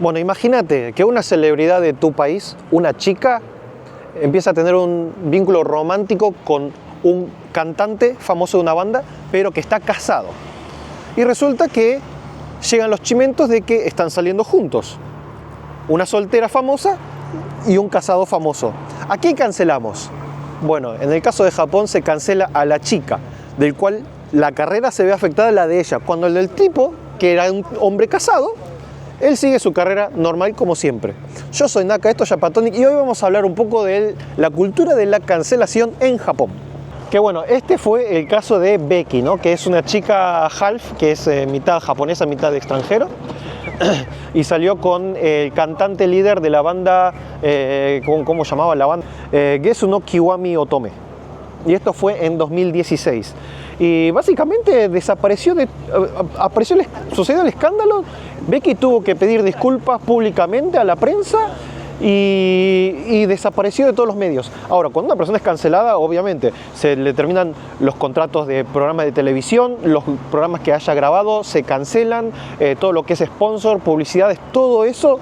Bueno, imagínate que una celebridad de tu país, una chica, empieza a tener un vínculo romántico con un cantante famoso de una banda, pero que está casado. Y resulta que llegan los chimentos de que están saliendo juntos. Una soltera famosa y un casado famoso. ¿A quién cancelamos? Bueno, en el caso de Japón se cancela a la chica, del cual la carrera se ve afectada a la de ella, cuando el del tipo, que era un hombre casado, él sigue su carrera normal como siempre. Yo soy Naka, esto es Japatonic y hoy vamos a hablar un poco de la cultura de la cancelación en Japón. Que bueno, este fue el caso de Becky, ¿no? Que es una chica half, que es mitad japonesa, mitad extranjero. Y salió con el cantante líder de la banda, ¿cómo llamaba la banda? Gesu no Kiwami Otome. Y esto fue en 2016. Y básicamente sucedió el escándalo. Becky tuvo que pedir disculpas públicamente a la prensa y desapareció de todos los medios. Ahora, cuando una persona es cancelada, obviamente se le terminan los contratos de programas de televisión, los programas que haya grabado se cancelan, todo lo que es sponsor, publicidades, todo eso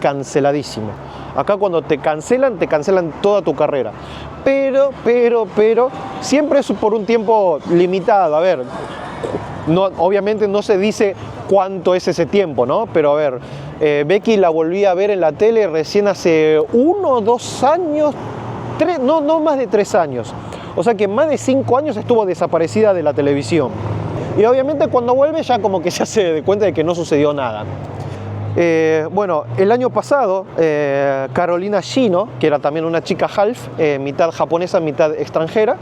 canceladísimo. Acá cuando te cancelan toda tu carrera. Pero, siempre es por un tiempo limitado. A ver, no, obviamente no se dice cuánto es ese tiempo, ¿no? Pero a ver, Becky la volví a ver en la tele recién hace 1 o 2 años, no más de 3 años. O sea que más de 5 años estuvo desaparecida de la televisión. Y obviamente cuando vuelve ya como que se hace de cuenta de que no sucedió nada. Bueno, el año pasado Carolina Shino, que era también una chica half, mitad japonesa, mitad extranjera,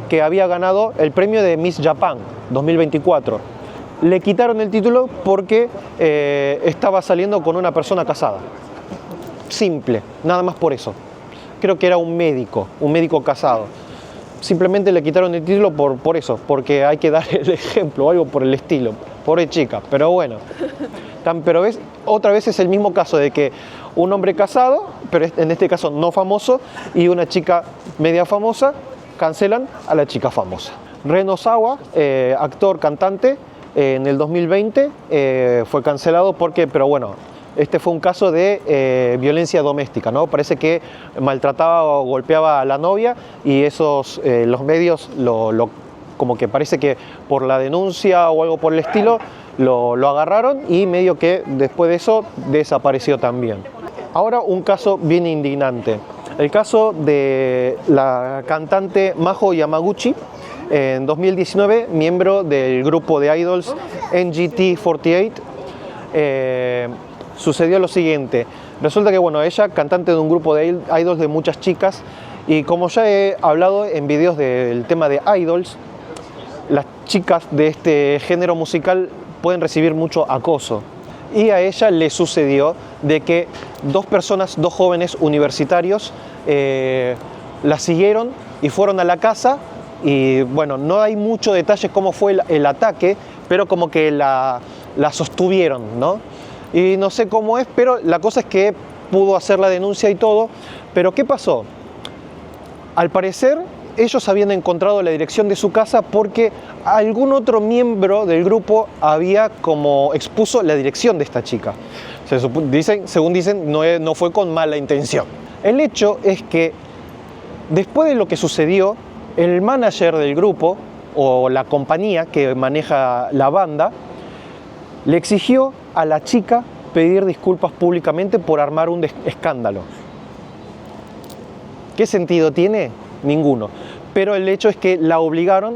que había ganado el premio de Miss Japan 2024. Le quitaron el título porque estaba saliendo con una persona casada. Simple, nada más por eso. Creo que era un médico casado. Simplemente le quitaron el título por eso, porque hay que dar el ejemplo o algo por el estilo. Pobre chica, pero bueno. Pero ves, otra vez es el mismo caso de que un hombre casado, pero en este caso no famoso, y una chica media famosa, cancelan a la chica famosa. Ren Osawa, actor, cantante, en el 2020 fue cancelado pero bueno, este fue un caso de violencia doméstica, ¿no? Parece que maltrataba o golpeaba a la novia y los medios como que parece que por la denuncia o algo por el estilo lo agarraron y medio que después de eso desapareció también. Ahora un caso bien indignante. El caso de la cantante Majo Yamaguchi, en 2019, miembro del grupo de idols NGT48, sucedió lo siguiente. Resulta que bueno, ella, cantante de un grupo de idols de muchas chicas, y como ya he hablado en videos del tema de idols, las chicas de este género musical pueden recibir mucho acoso. Y a ella le sucedió de que dos jóvenes universitarios la siguieron y fueron a la casa. Y bueno, no hay mucho detalle cómo fue el ataque, pero como que la sostuvieron, ¿no? Y no sé cómo es, pero la cosa es que pudo hacer la denuncia y todo. Pero ¿qué pasó? Al parecer, ellos habían encontrado la dirección de su casa porque algún otro miembro del grupo había como expuso la dirección de esta chica. Según dicen, no fue con mala intención. El hecho es que después de lo que sucedió, el manager del grupo o la compañía que maneja la banda le exigió a la chica pedir disculpas públicamente por armar un escándalo. ¿Qué sentido tiene? Ninguno. Pero el hecho es que la obligaron,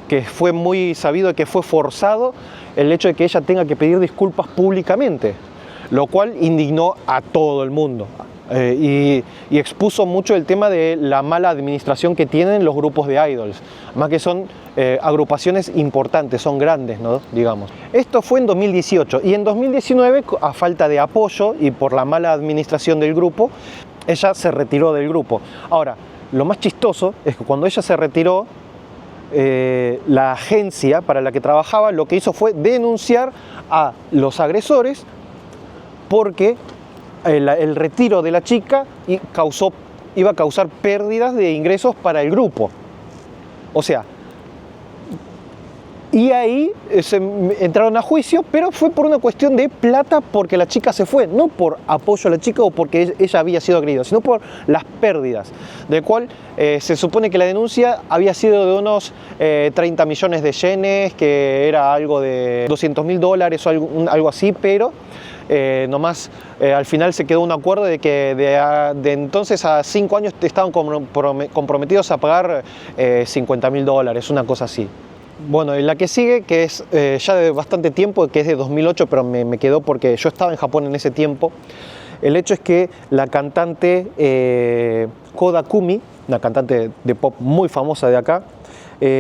que fue muy sabido que fue forzado el hecho de que ella tenga que pedir disculpas públicamente, lo cual indignó a todo el mundo. Y expuso mucho el tema de la mala administración que tienen los grupos de idols, más que son agrupaciones importantes, son grandes, ¿no? Digamos. Esto fue en 2018 y en 2019, a falta de apoyo y por la mala administración del grupo, ella se retiró del grupo. Ahora, lo más chistoso es que cuando ella se retiró, la agencia para la que trabajaba lo que hizo fue denunciar a los agresores porque el retiro de la chica iba a causar pérdidas de ingresos para el grupo. O sea, Y ahí se entraron a juicio, pero fue por una cuestión de plata porque la chica se fue, no por apoyo a la chica o porque ella había sido agredida, sino por las pérdidas, del cual se supone que la denuncia había sido de unos 30 millones de yenes, que era algo de $200.000 o algo así, pero nomás al final se quedó un acuerdo de que de entonces a 5 años estaban comprometidos a pagar $50.000, una cosa así. Bueno, y la que sigue, que es ya de bastante tiempo, que es de 2008, pero me quedó porque yo estaba en Japón en ese tiempo. El hecho es que la cantante Koda Kumi, una cantante de pop muy famosa de acá,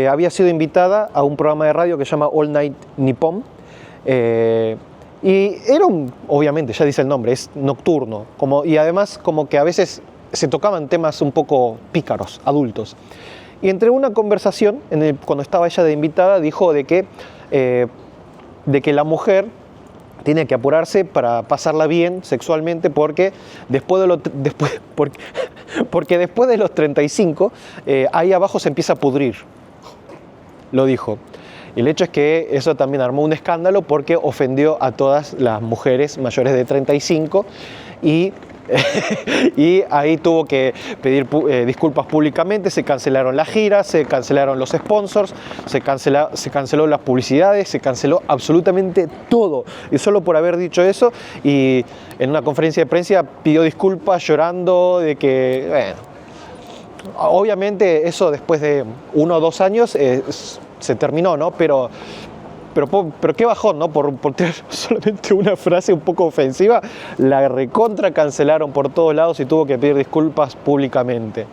había sido invitada a un programa de radio que se llama All Night Nippon. Y era obviamente, ya dice el nombre, es nocturno, y además como que a veces se tocaban temas un poco pícaros, adultos. Y entre una conversación, cuando estaba ella de invitada, dijo de que la mujer tiene que apurarse para pasarla bien sexualmente porque después de los 35, ahí abajo se empieza a pudrir. Lo dijo. Y el hecho es que eso también armó un escándalo porque ofendió a todas las mujeres mayores de 35 y ahí tuvo que pedir disculpas públicamente, se cancelaron las giras, se cancelaron los sponsors, se canceló las publicidades, se canceló absolutamente todo. Y solo por haber dicho eso, y en una conferencia de prensa pidió disculpas llorando de que, bueno, obviamente eso después de 1 o 2 años se terminó, ¿no? Pero qué bajón, ¿no? Por tener solamente una frase un poco ofensiva, la recontra cancelaron por todos lados y tuvo que pedir disculpas públicamente.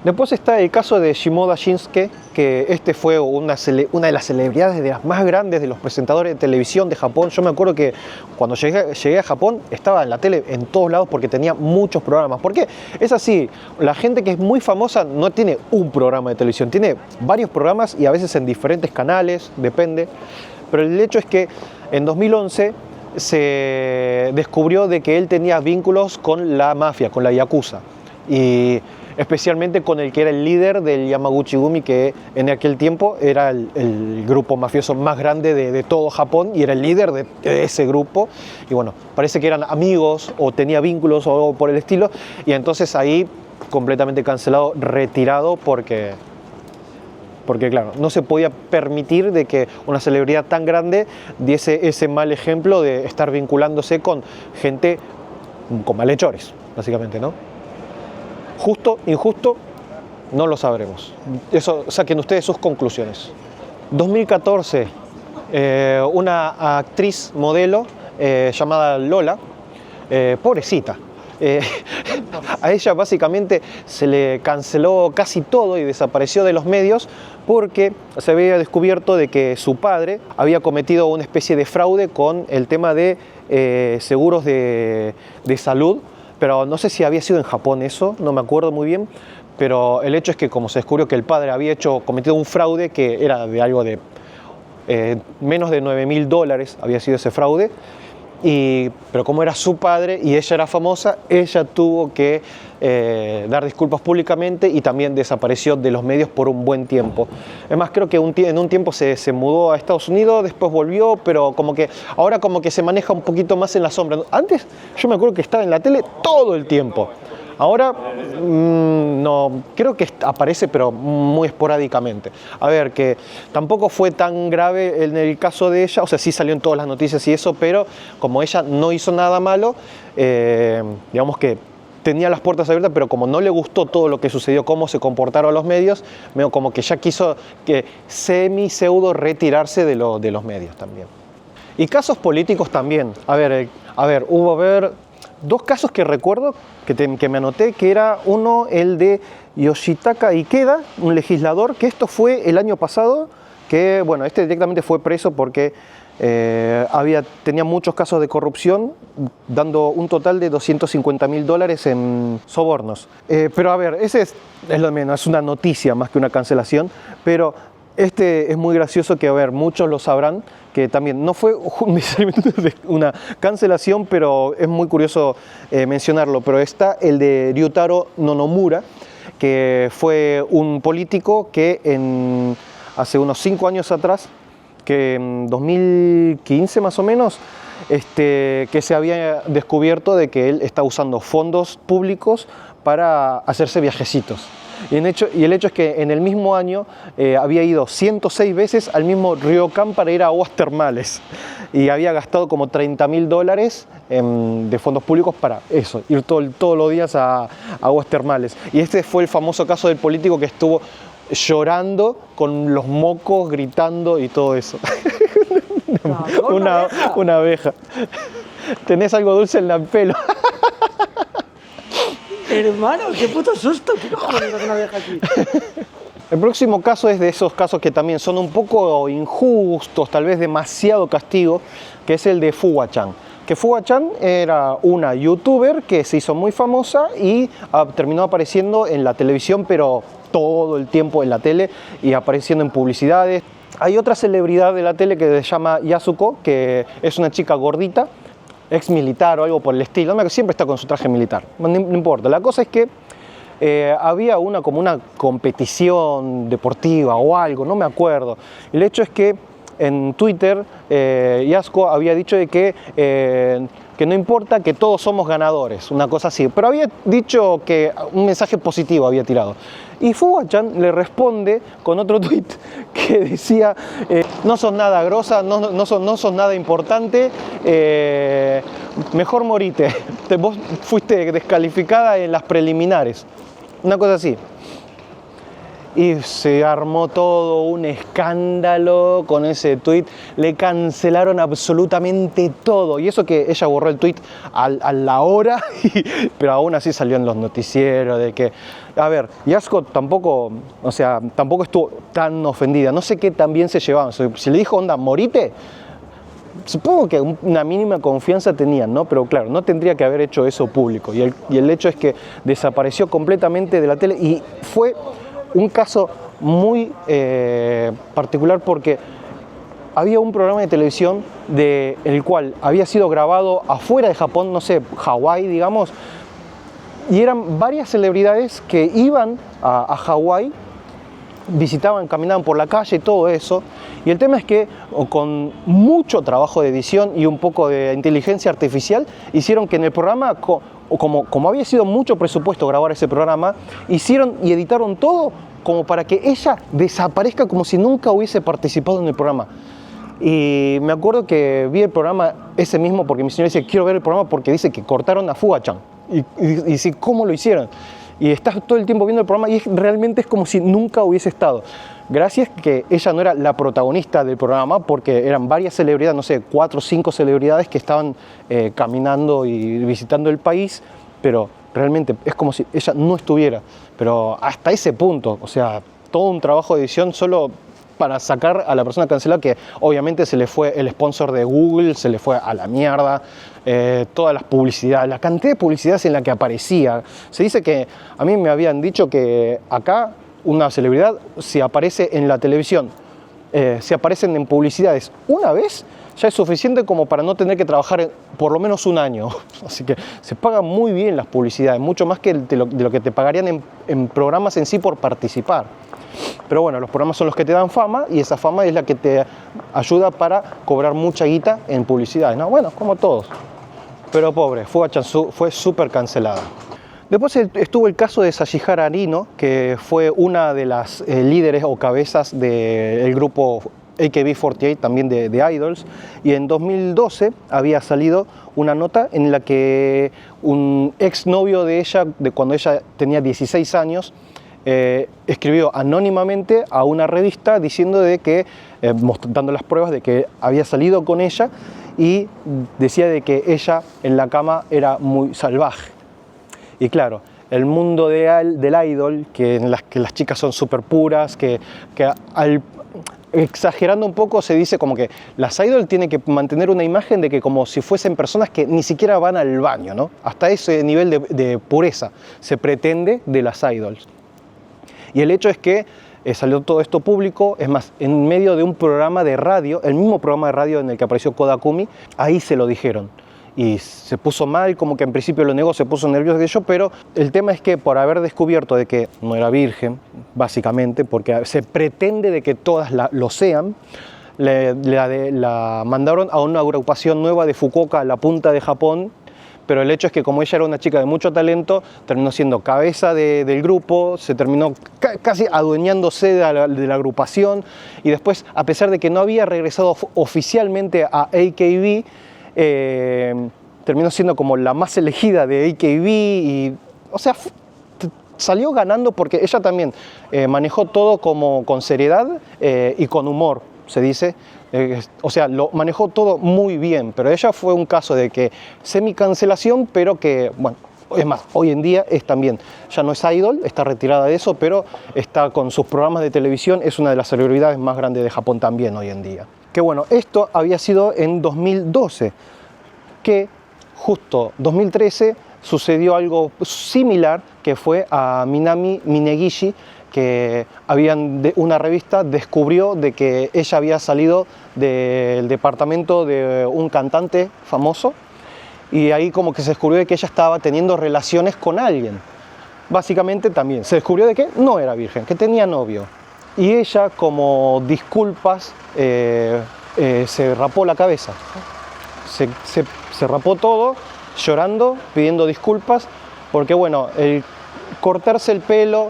Después está el caso de Shimoda Shinsuke, que este fue una de las celebridades de las más grandes de los presentadores de televisión de Japón. Yo me acuerdo que cuando llegué a Japón estaba en la tele en todos lados porque tenía muchos programas. Porque es así, la gente que es muy famosa no tiene un programa de televisión, tiene varios programas y a veces en diferentes canales, depende. Pero el hecho es que en 2011 se descubrió de que él tenía vínculos con la mafia, con la yakuza. Y especialmente con el que era el líder del Yamaguchi-gumi, que en aquel tiempo era el grupo mafioso más grande de todo Japón y era el líder de ese grupo. Y bueno, parece que eran amigos o tenía vínculos o algo por el estilo. Y entonces ahí completamente cancelado, retirado, porque claro, no se podía permitir de que una celebridad tan grande diese ese mal ejemplo de estar vinculándose con gente, con malhechores, básicamente, ¿no? Justo, injusto, no lo sabremos. Eso, saquen ustedes sus conclusiones. 2014, una actriz modelo llamada Lola, pobrecita. A ella básicamente se le canceló casi todo y desapareció de los medios porque se había descubierto de que su padre había cometido una especie de fraude con el tema de seguros de salud. Pero no sé si había sido en Japón eso, no me acuerdo muy bien, pero el hecho es que como se descubrió que el padre había cometido un fraude que era de algo de menos de $9.000 había sido ese fraude, pero como era su padre y ella era famosa, ella tuvo que dar disculpas públicamente y también desapareció de los medios por un buen tiempo. Es más, creo que en un tiempo se mudó a Estados Unidos, después volvió, pero como que ahora como que se maneja un poquito más en la sombra. Antes yo me acuerdo que estaba en la tele todo el tiempo. Ahora no, creo que aparece, pero muy esporádicamente. A ver, que tampoco fue tan grave en el caso de ella, o sea, sí salió en todas las noticias y eso, pero como ella no hizo nada malo, digamos que tenía las puertas abiertas, pero como no le gustó todo lo que sucedió, cómo se comportaron los medios, como que ya quiso que pseudo retirarse de los medios también. Y casos políticos también. A ver, hubo dos casos que recuerdo, que me anoté, que era uno, el de Yoshitaka Ikeda, un legislador, que esto fue el año pasado, que bueno, este directamente fue preso porque tenía muchos casos de corrupción, dando un total de $250.000 en sobornos. Pero a ver, ese es lo menos, es una noticia más que una cancelación, pero este es muy gracioso que, a ver, muchos lo sabrán, que también no fue necesariamente una cancelación, pero es muy curioso mencionarlo. Pero está el de Ryutaro Nonomura, que fue un político que hace unos 5 años atrás que en 2015 más o menos, que se había descubierto de que él está usando fondos públicos para hacerse viajecitos. Y el hecho es que en el mismo año había ido 106 veces al mismo Ryokan para ir a aguas termales y había gastado como $30.000 de fondos públicos para eso, ir todos los días a aguas termales. Y este fue el famoso caso del político que estuvo llorando con los mocos, gritando y todo eso. Una abeja. Tenés algo dulce en el pelo. Hermano, qué puto susto. ¿Qué cojones es una abeja aquí? El próximo caso es de esos casos que también son un poco injustos, tal vez demasiado castigo, que es el de Fuwa-chan. Que Fuwa-chan era una youtuber que se hizo muy famosa y terminó apareciendo en la televisión, pero todo el tiempo en la tele y apareciendo en publicidades. Hay otra celebridad de la tele que se llama Yasuko, que es una chica gordita, ex militar o algo por el estilo, siempre está con su traje militar, no importa. La cosa es que había como una competición deportiva o algo, no me acuerdo. El hecho es que en Twitter Yasuko había dicho de que no importa, que todos somos ganadores, una cosa así, pero había dicho que un mensaje positivo había tirado. Y Fuwa-chan le responde con otro tweet que decía, no sos nada grosa, no sos nada importante, mejor morite, vos fuiste descalificada en las preliminares, una cosa así. Y se armó todo un escándalo con ese tweet, le cancelaron absolutamente todo. Y eso que ella borró el tweet a la hora, pero aún así salió en los noticieros de que... A ver, Yasuko tampoco estuvo tan ofendida, no sé qué tan bien se llevaban. Si le dijo, onda, morite, supongo que una mínima confianza tenían, ¿no? Pero claro, no tendría que haber hecho eso público. Y el hecho es que desapareció completamente de la tele y fue un caso muy particular porque había un programa de televisión el cual había sido grabado afuera de Japón, no sé, Hawái, digamos, y eran varias celebridades que iban a Hawái, caminaban por la calle y todo eso. Y el tema es que con mucho trabajo de edición y un poco de inteligencia artificial hicieron que en el programa, como había sido mucho presupuesto grabar ese programa, hicieron y editaron todo como para que ella desaparezca como si nunca hubiese participado en el programa. Y me acuerdo que vi el programa ese mismo porque mi señora dice, quiero ver el programa porque dice que cortaron a Fuwa-chan. Y dice, ¿cómo lo hicieron? Y estás todo el tiempo viendo el programa y realmente es como si nunca hubiese estado. Gracias que ella no era la protagonista del programa, porque eran varias celebridades, no sé, 4 o 5 celebridades que estaban caminando y visitando el país, pero realmente es como si ella no estuviera. Pero hasta ese punto, o sea, todo un trabajo de edición solo para sacar a la persona cancelada, que obviamente se le fue el sponsor de Google, se le fue a la mierda, todas las publicidades, la cantidad de publicidades en la que aparecía. Se dice que, a mí me habían dicho que acá una celebridad, si aparece en la televisión, si aparecen en publicidades una vez, ya es suficiente como para no tener que trabajar por lo menos un año. Así que se pagan muy bien las publicidades, mucho más que de lo que te pagarían en programas en sí por participar. Pero bueno, los programas son los que te dan fama y esa fama es la que te ayuda para cobrar mucha guita en publicidades, ¿no? Bueno, como todos. Pero pobre, Fuwa-chan fue súper cancelada. Después estuvo el caso de Sashihara Arino, que fue una de las líderes o cabezas del grupo AKB48, también de Idols, y en 2012 había salido una nota en la que un exnovio de ella, de cuando ella tenía 16 años, escribió anónimamente a una revista diciendo de que, dando las pruebas de que había salido con ella y decía de que ella en la cama era muy salvaje. Y claro, el mundo del idol, en que las chicas son súper puras, exagerando un poco se dice como que las idol tienen que mantener una imagen de que como si fuesen personas que ni siquiera van al baño, ¿no? Hasta ese nivel de pureza se pretende de las idols. Y el hecho es que salió todo esto público, es más, en medio de un programa de radio, el mismo programa de radio en el que apareció Kodakumi, ahí se lo dijeron. Y se puso mal, como que en principio lo negó, se puso nervioso de ello, pero el tema es que por haber descubierto de que no era virgen, básicamente, porque se pretende de que todas lo sean, la mandaron a una agrupación nueva de Fukuoka, a la punta de Japón, pero el hecho es que como ella era una chica de mucho talento, terminó siendo cabeza del grupo, se terminó casi adueñándose de la agrupación, y después, a pesar de que no había regresado oficialmente a AKB, terminó siendo como la más elegida de AKB, y, o sea, salió ganando porque ella también manejó todo como con seriedad y con humor, se dice. O sea, lo manejó todo muy bien, pero ella fue un caso de que semi-cancelación, pero que, bueno, es más, hoy en día es también, ya no es idol, está retirada de eso, pero está con sus programas de televisión, es una de las celebridades más grandes de Japón también hoy en día. Que bueno, esto había sido en 2012, que justo 2013 sucedió algo similar, que fue a Minami Minegishi, que una revista descubrió de que ella había salido del departamento de un cantante famoso, y ahí como que se descubrió de que ella estaba teniendo relaciones con alguien. Básicamente también se descubrió de que no era virgen, que tenía novio, y ella, como disculpas, se rapó la cabeza, se rapó todo, llorando, pidiendo disculpas, porque bueno, el cortarse el pelo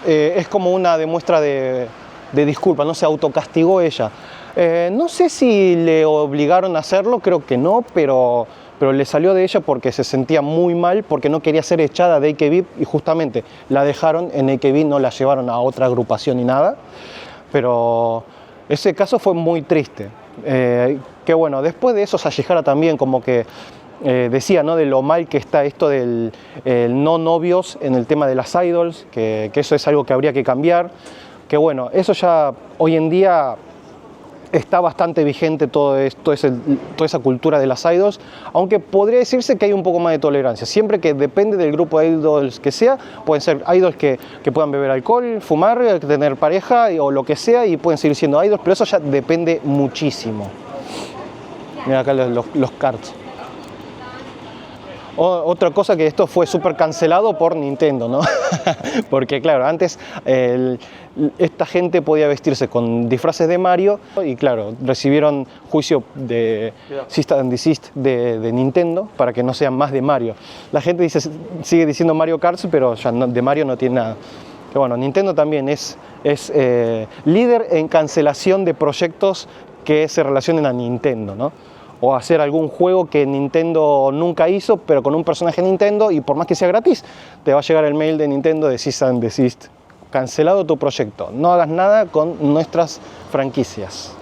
es como una demuestra de disculpa, no se autocastigó ella. No sé si le obligaron a hacerlo, creo que no, pero le salió de ella porque se sentía muy mal, porque no quería ser echada de AKB, y justamente la dejaron en AKB, no la llevaron a otra agrupación ni nada, pero ese caso fue muy triste. Que bueno, después de eso Sayehara también como que decía, ¿no?, de lo mal que está esto del no novios en el tema de las idols, que eso es algo que habría que cambiar, que bueno, eso ya hoy en día está bastante vigente, toda esa cultura de las idols, aunque podría decirse que hay un poco más de tolerancia, siempre que depende del grupo de idols que sea. Pueden ser idols que puedan beber alcohol, fumar, tener pareja o lo que sea, y pueden seguir siendo idols, pero eso ya depende muchísimo. Mira acá los cards. Otra cosa, que esto fue súper cancelado por Nintendo, ¿no? Porque claro, antes esta gente podía vestirse con disfraces de Mario, y claro, recibieron juicio de cease and desist de Nintendo para que no sean más de Mario. La gente sigue diciendo Mario Kart, pero ya de Mario no tiene nada. Pero bueno, Nintendo también es líder en cancelación de proyectos que se relacionen a Nintendo, ¿no? O hacer algún juego que Nintendo nunca hizo, pero con un personaje Nintendo, y por más que sea gratis, te va a llegar el mail de Nintendo de cease and desist. Cancelado tu proyecto, no hagas nada con nuestras franquicias.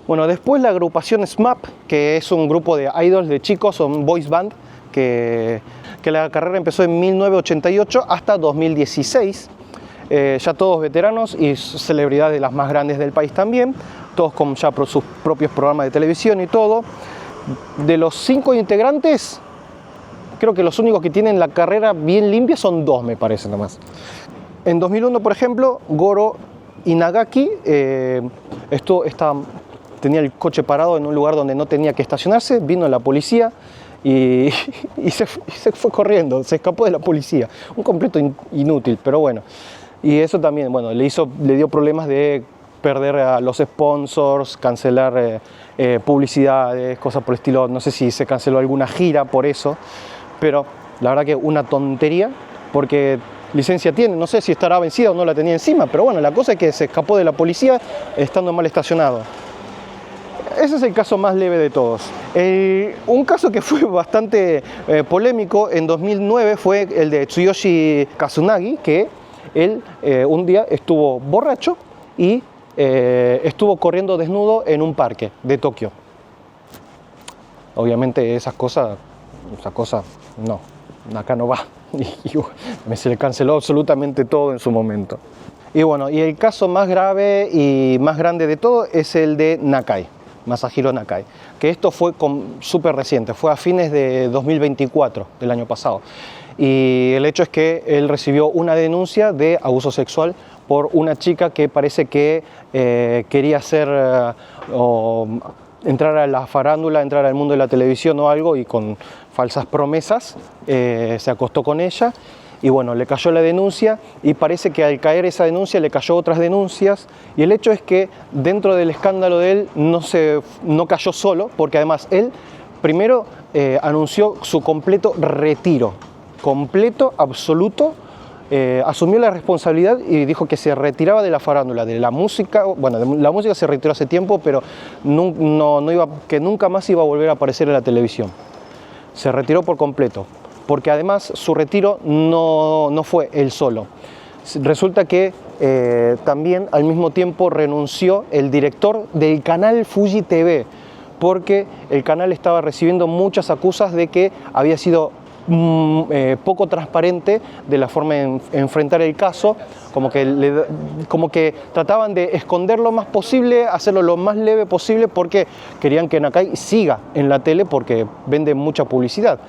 Bueno, después la agrupación SMAP, que es un grupo de idols de chicos, o un boys band, que la carrera empezó en 1988 hasta 2016. Ya todos veteranos y celebridades de las más grandes del país también, todos con ya sus propios programas de televisión y todo. De los 5 integrantes, creo que los únicos que tienen la carrera bien limpia son 2, me parece nomás. En 2001, por ejemplo, Goro Inagaki tenía el coche parado en un lugar donde no tenía que estacionarse, vino la policía y se fue corriendo, se escapó de la policía. Un completo inútil, pero bueno. Y eso también, bueno, le dio problemas de perder a los sponsors, cancelar publicidades, cosas por el estilo. No sé si se canceló alguna gira por eso, pero la verdad que una tontería, porque licencia tiene, no sé si estará vencida o no la tenía encima, pero bueno, la cosa es que se escapó de la policía estando mal estacionado. Ese es el caso más leve de todos. Un caso que fue bastante polémico en 2009 fue el de Tsuyoshi Kazunagi, que él un día estuvo borracho y estuvo corriendo desnudo en un parque de Tokio. Obviamente esa cosa no, acá no va. Y se le canceló absolutamente todo en su momento. Y bueno, y el caso más grave y más grande de todo es el de Nakai, Masahiro Nakai, que esto fue súper reciente, fue a fines de 2024, del año pasado. Y el hecho es que él recibió una denuncia de abuso sexual por una chica que parece que quería entrar a la farándula, entrar al mundo de la televisión o algo, y con falsas promesas se acostó con ella. y bueno, le cayó la denuncia y parece que al caer esa denuncia le cayó otras denuncias y el hecho es que dentro del escándalo de él no cayó solo, porque además él primero anunció su completo retiro, completo, absoluto, asumió la responsabilidad y dijo que se retiraba de la farándula, de la música. Bueno, de la música se retiró hace tiempo, pero que nunca más iba a volver a aparecer en la televisión. Se retiró por completo, porque además su retiro no fue él solo. Resulta que también al mismo tiempo renunció el director del canal Fuji TV, porque el canal estaba recibiendo muchas acusas de que había sido poco transparente de la forma de enfrentar el caso, como que trataban de esconder lo más posible, hacerlo lo más leve posible, porque querían que Nakai siga en la tele porque vende mucha publicidad.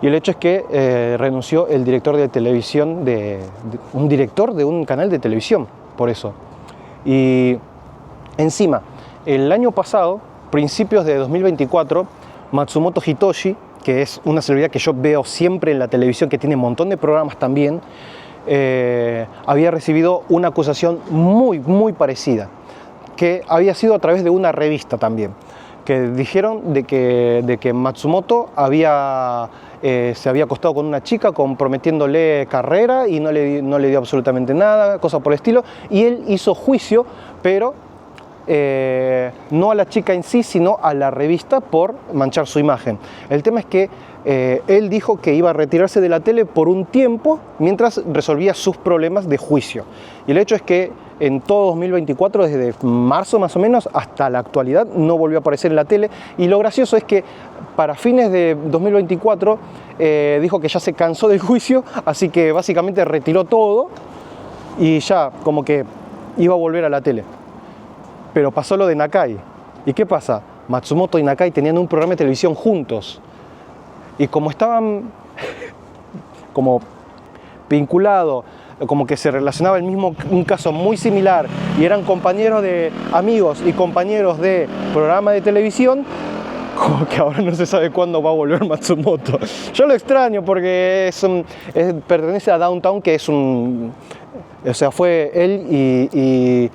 Y el hecho es que renunció el director de televisión, un director de un canal de televisión, por eso. Y encima, el año pasado, principios de 2024, Matsumoto Hitoshi, que es una celebridad que yo veo siempre en la televisión, que tiene un montón de programas también, había recibido una acusación muy parecida, que había sido a través de una revista también, que dijeron de que Matsumoto se había acostado con una chica comprometiéndole carrera y no le dio absolutamente nada, cosa por el estilo, y él hizo juicio, pero no a la chica en sí, sino a la revista por manchar su imagen. El tema es que él dijo que iba a retirarse de la tele por un tiempo mientras resolvía sus problemas de juicio. Y el hecho es que en todo 2024, desde marzo más o menos hasta la actualidad, no volvió a aparecer en la tele. Y lo gracioso es que para fines de 2024 dijo que ya se cansó del juicio, así que básicamente retiró todo y ya como que iba a volver a la tele. Pero pasó lo de Nakai. ¿Y qué pasa? Matsumoto y Nakai tenían un programa de televisión juntos. Y como estaban como vinculados, como que se relacionaba un caso muy similar, y eran compañeros de amigos y compañeros de programa de televisión, como que ahora no se sabe cuándo va a volver Matsumoto. Yo lo extraño porque pertenece a Downtown, que es o sea, fue él y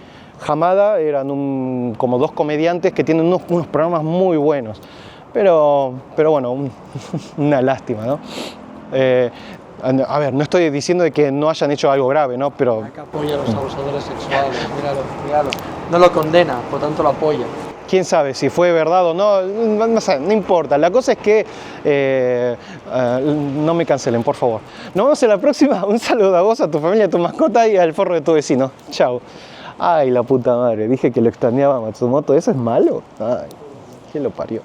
Hamada, eran como dos comediantes que tienen unos programas muy buenos. Pero bueno, una lástima, ¿no? A ver, no estoy diciendo de que no hayan hecho algo grave, ¿no? Pero que apoya a los abusadores sexuales, míralo. No lo condena, por tanto lo apoya. Quién sabe si fue verdad o no, no importa. La cosa es que no me cancelen, por favor. Nos vemos en la próxima. Un saludo a vos, a tu familia, a tu mascota y al forro de tu vecino. Chao. Ay, la puta madre, dije que lo extrañaba a Matsumoto. ¿Eso es malo? Ay, ¿quién lo parió?